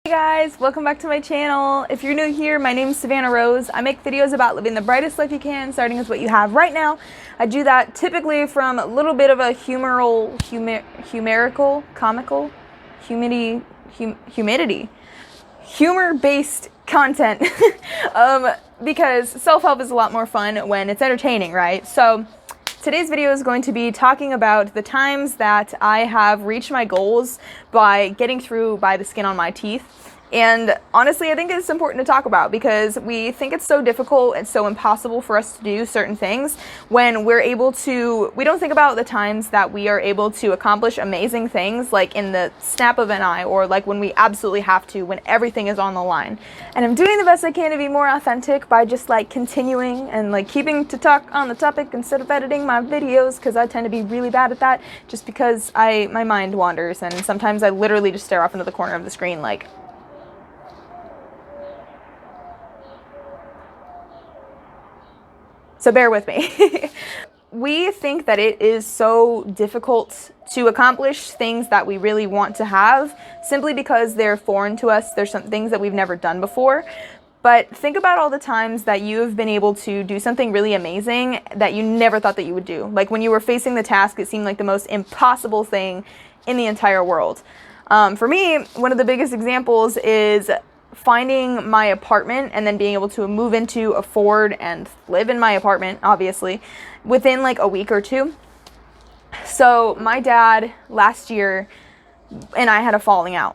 Hey guys, welcome back to my channel. If you're new here, my name is Savannah Rose. I make videos about living the brightest life you can, starting with what you have right now. I do that typically from a little bit of a humor-based content because self-help is a lot more fun when it's entertaining, right? So today's video is going to be talking about the times that I have reached my goals by getting through by the skin on my teeth. And honestly, I think it's important to talk about because we think it's so difficult and so impossible for us to do certain things when we don't think about the times that we are able to accomplish amazing things like in the snap of an eye, or like when we absolutely have to, when everything is on the line. And I'm doing the best I can to be more authentic by just like continuing and like keeping to talk on the topic instead of editing my videos, because I tend to be really bad at that just because my mind wanders, and sometimes I literally just stare off into the corner of the screen like, so bear with me. We think that it is so difficult to accomplish things that we really want to have simply because they're foreign to us. There's some things that we've never done before. But think about all the times that you've been able to do something really amazing that you never thought that you would do. Like when you were facing the task, it seemed like the most impossible thing in the entire world. For me, one of the biggest examples is finding my apartment and then being able to move into, afford, and live in my apartment, obviously, within like a week or two. So my dad last year and I had a falling out.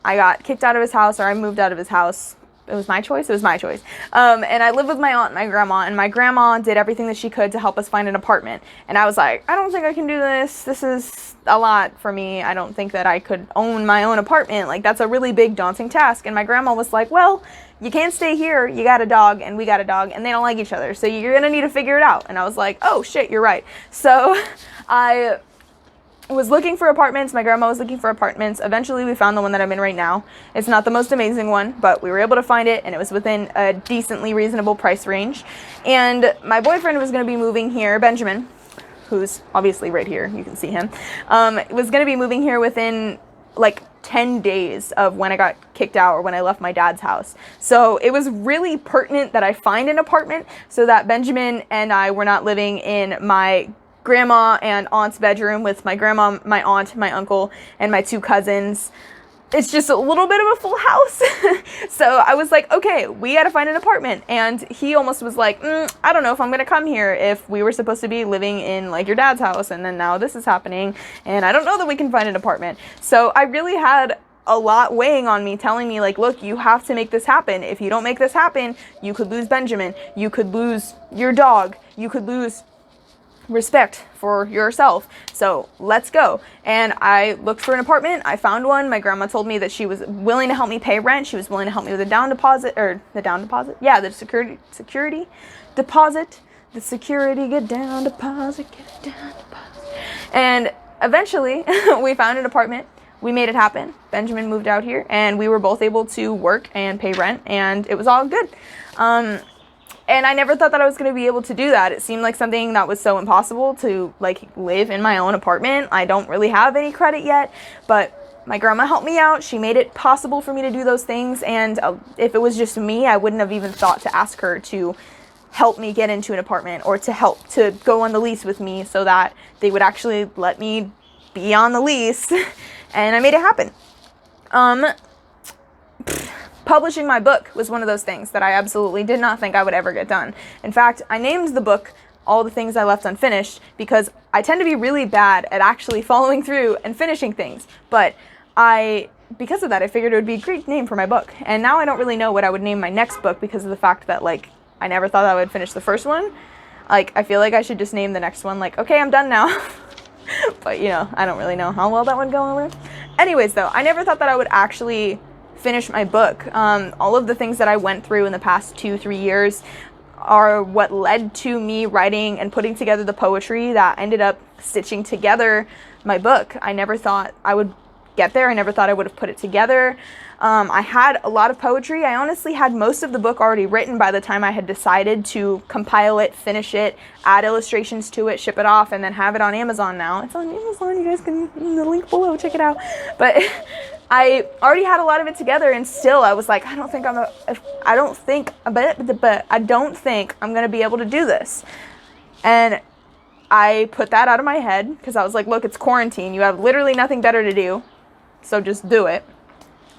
I got kicked out of his house, or I moved out of his house. It was my choice. It was my choice. And I lived with my aunt and my grandma, and my grandma did everything that she could to help us find an apartment. And I was like, I don't think I can do this. This is a lot for me. I don't think that I could own my own apartment. Like, that's a really big, daunting task. And my grandma was like, well, you can't stay here. You got a dog, and we got a dog, and they don't like each other. So you're going to need to figure it out. And I was like, oh, shit, you're right. So I was looking for apartments. My grandma was looking for apartments. Eventually we found the one that I'm in right now. It's not the most amazing one, but we were able to find it, and it was within a decently reasonable price range. And my boyfriend was going to be moving here, Benjamin, who's obviously right here, you can see him, was going to be moving here within like 10 days of when I got kicked out, or when I left my dad's house. So it was really pertinent that I find an apartment so that Benjamin and I were not living in my grandma and aunt's bedroom with my grandma, my aunt, my uncle, and my two cousins. It's just a little bit of a full house. So I was like, okay, we gotta find an apartment. And he almost was like, I don't know if I'm gonna come here if we were supposed to be living in like your dad's house, and then now this is happening, and I don't know that we can find an apartment. So I really had a lot weighing on me, telling me like, look, you have to make this happen. If you don't make this happen, you could lose Benjamin, you could lose your dog, you could lose respect for yourself. So let's go. And I looked for an apartment. I found one. My grandma told me that she was willing to help me pay rent. She was willing to help me with the down deposit, or the down deposit. Yeah, the security deposit, the security get down deposit, get down deposit. And eventually we found an apartment. We made it happen. Benjamin moved out here, and we were both able to work and pay rent, and it was all good. And I never thought that I was going to be able to do that. It seemed like something that was so impossible to like live in my own apartment. I don't really have any credit yet, but my grandma helped me out. She made it possible for me to do those things. And if it was just me, I wouldn't have even thought to ask her to help me get into an apartment, or to help to go on the lease with me so that they would actually let me be on the lease. And I made it happen. Publishing my book was one of those things that I absolutely did not think I would ever get done. In fact, I named the book All the Things I Left Unfinished because I tend to be really bad at actually following through and finishing things. But because of that, I figured it would be a great name for my book. And now I don't really know what I would name my next book because of the fact that like I never thought I would finish the first one. Like, I feel like I should just name the next one like, okay, I'm done now. But you know, I don't really know how well that would go over. Anyways though, I never thought that I would actually finish my book. All of the things that I went through in the past 2-3 years are what led to me writing and putting together the poetry that ended up stitching together my book. I never thought I would get there. I never thought I would have put it together. I had a lot of poetry. I honestly had most of the book already written by the time I had decided to compile it, finish it, add illustrations to it, ship it off, and then have it on Amazon now. It's on Amazon. You guys can, in the link below, check it out. But I already had a lot of it together, and still I was like, I don't think I'm gonna be able to do this. And I put that out of my head because I was like, look, it's quarantine. You have literally nothing better to do, so just do it.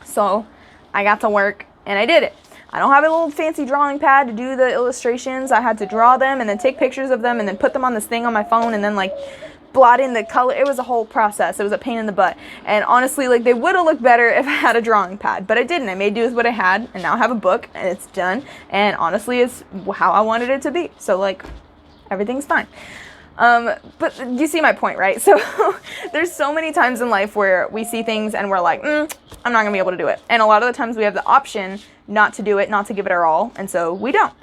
So I got to work and I did it. I don't have a little fancy drawing pad to do the illustrations. I had to draw them and then take pictures of them and then put them on this thing on my phone and then like blot in the color. It was a whole process. It was a pain in the butt. And honestly, like, they would have looked better if I had a drawing pad, but I didn't. I made do with what I had, and now I have a book and it's done. And honestly, it's how I wanted it to be. So like, everything's fine. But you see my point, right? So there's so many times in life where we see things and we're like, I'm not gonna be able to do it. And a lot of the times we have the option not to do it, not to give it our all, and so we don't.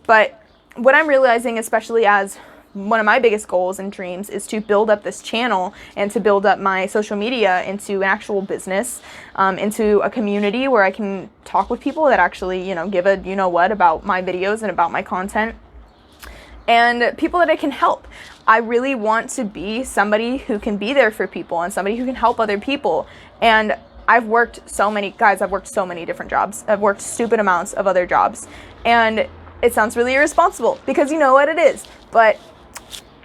But what I'm realizing, especially as one of my biggest goals and dreams, is to build up this channel and to build up my social media into an actual business, into a community where I can talk with people that actually, give a what about my videos and about my content, and people that I can help. I really want to be somebody who can be there for people and somebody who can help other people. And I've worked so many different jobs. I've worked stupid amounts of other jobs. And it sounds really irresponsible because you know what it is. But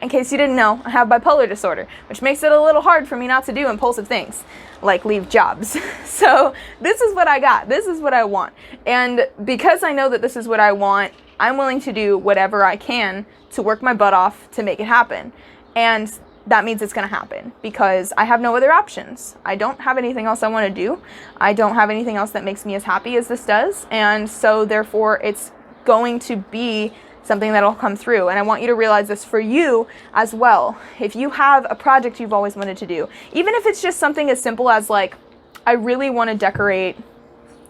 in case you didn't know, I have bipolar disorder, which makes it a little hard for me not to do impulsive things, like leave jobs. So this is what I got. This is what I want. And because I know that this is what I want, I'm willing to do whatever I can to work my butt off to make it happen. And that means it's going to happen because I have no other options. I don't have anything else I want to do. I don't have anything else that makes me as happy as this does. And so therefore it's going to be something that'll come through. And I want you to realize this for you as well. If you have a project you've always wanted to do, even if it's just something as simple as like, I really want to decorate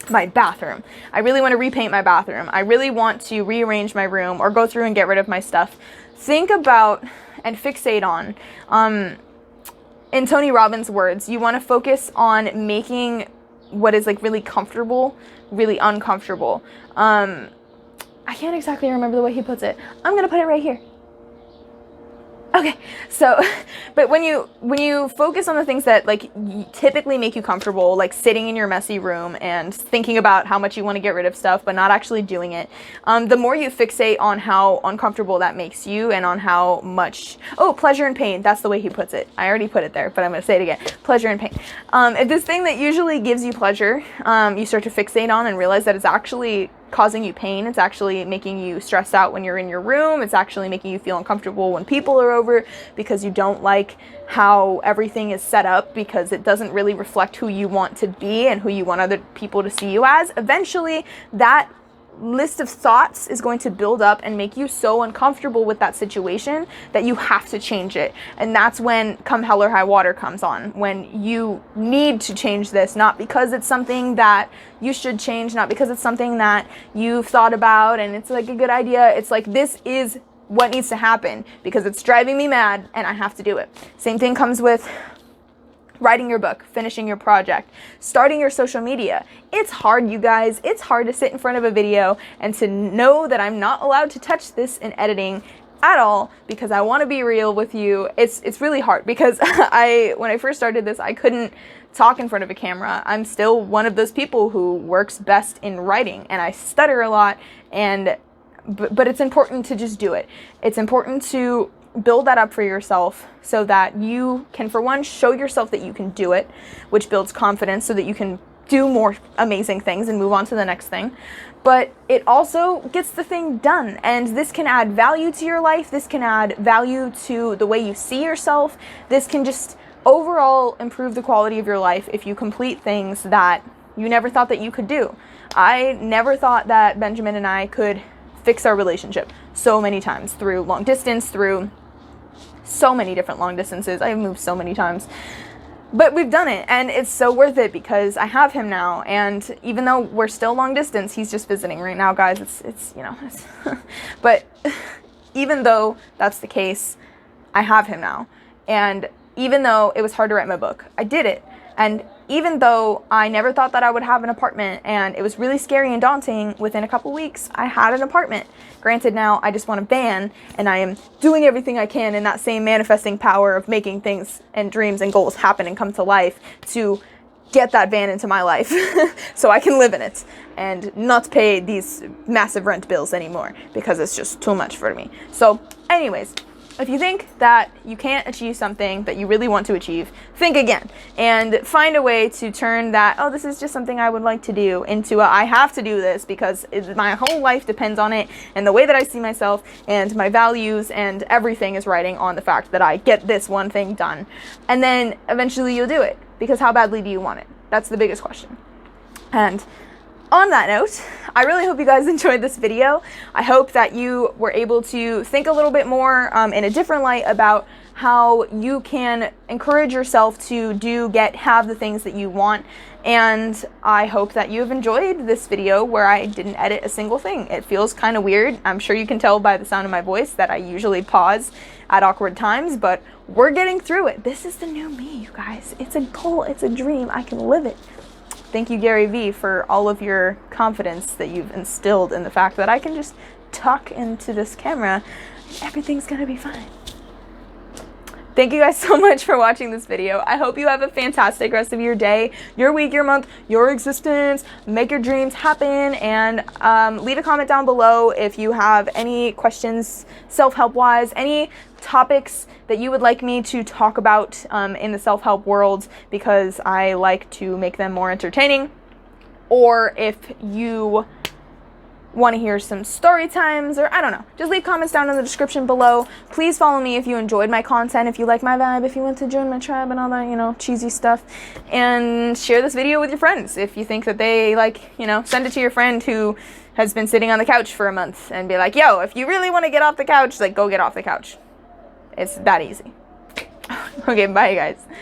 my bathroom. I really want to repaint my bathroom. I really want to rearrange my room or go through and get rid of my stuff. Think about and fixate on, in Tony Robbins' words, you want to focus on making what is like really comfortable, really uncomfortable. I can't exactly remember the way he puts it. I'm going to put it right here. Okay, so, but when you focus on the things that like typically make you comfortable, like sitting in your messy room and thinking about how much you want to get rid of stuff, but not actually doing it, the more you fixate on how uncomfortable that makes you and on how much, pleasure and pain, that's the way he puts it. I already put it there, but I'm going to say it again, pleasure and pain. If this thing that usually gives you pleasure, you start to fixate on and realize that it's actually causing you pain, it's actually making you stressed out when you're in your room, it's actually making you feel uncomfortable when people are over because you don't like how everything is set up because it doesn't really reflect who you want to be and who you want other people to see you as. Eventually, that list of thoughts is going to build up and make you so uncomfortable with that situation that you have to change it. And that's when come hell or high water comes on, when you need to change this, not because it's something that you should change, not because it's something that you've thought about and it's like a good idea. It's like, this is what needs to happen because it's driving me mad and I have to do it. Same thing comes with writing your book, finishing your project, starting your social media. It's hard, you guys. It's hard to sit in front of a video and to know that I'm not allowed to touch this in editing at all because I want to be real with you. It's really hard because when I first started this, I couldn't talk in front of a camera. I'm still one of those people who works best in writing and I stutter a lot, but it's important to just do it. It's important to build that up for yourself so that you can, for one, show yourself that you can do it, which builds confidence so that you can do more amazing things and move on to the next thing. But it also gets the thing done. And this can add value to your life. This can add value to the way you see yourself. This can just overall improve the quality of your life if you complete things that you never thought that you could do. I never thought that Benjamin and I could fix our relationship so many times through long distance, through so many different long distances. I've moved so many times, but we've done it and it's so worth it because I have him now. And even though we're still long distance, he's just visiting right now, guys. It's but even though that's the case, I have him now. And even though it was hard to write my book, I did it. And even though I never thought that I would have an apartment and it was really scary and daunting, within a couple weeks, I had an apartment. Granted, now I just want a van and I am doing everything I can in that same manifesting power of making things and dreams and goals happen and come to life to get that van into my life so I can live in it and not pay these massive rent bills anymore because it's just too much for me. So anyways, if you think that you can't achieve something that you really want to achieve, think again and find a way to turn that, oh, this is just something I would like to do, into a, I have to do this because my whole life depends on it, and the way that I see myself and my values and everything is riding on the fact that I get this one thing done. And then eventually you'll do it, because how badly do you want it? That's the biggest question. And on that note, I really hope you guys enjoyed this video. I hope that you were able to think a little bit more in a different light about how you can encourage yourself to have the things that you want. And I hope that you have enjoyed this video where I didn't edit a single thing. It feels kind of weird. I'm sure you can tell by the sound of my voice that I usually pause at awkward times, but we're getting through it. This is the new me, you guys. It's a goal, it's a dream, I can live it. Thank you, Gary Vee, for all of your confidence that you've instilled in the fact that I can just talk into this camera and everything's gonna be fine. Thank you guys so much for watching this video. I hope you have a fantastic rest of your day, your week, your month, your existence. Make your dreams happen, and leave a comment down below if you have any questions, self-help wise, any topics that you would like me to talk about in the self-help world, because I like to make them more entertaining. Or if you want to hear some story times, or I don't know, just leave comments down in the description below. Please follow me if you enjoyed my content, if you like my vibe, if you want to join my tribe and all that, you know, cheesy stuff. And share this video with your friends if you think that they like, you know, send it to your friend who has been sitting on the couch for a month and be like, yo, if you really want to get off the couch, like, go get off the couch. It's that easy. Okay, bye guys.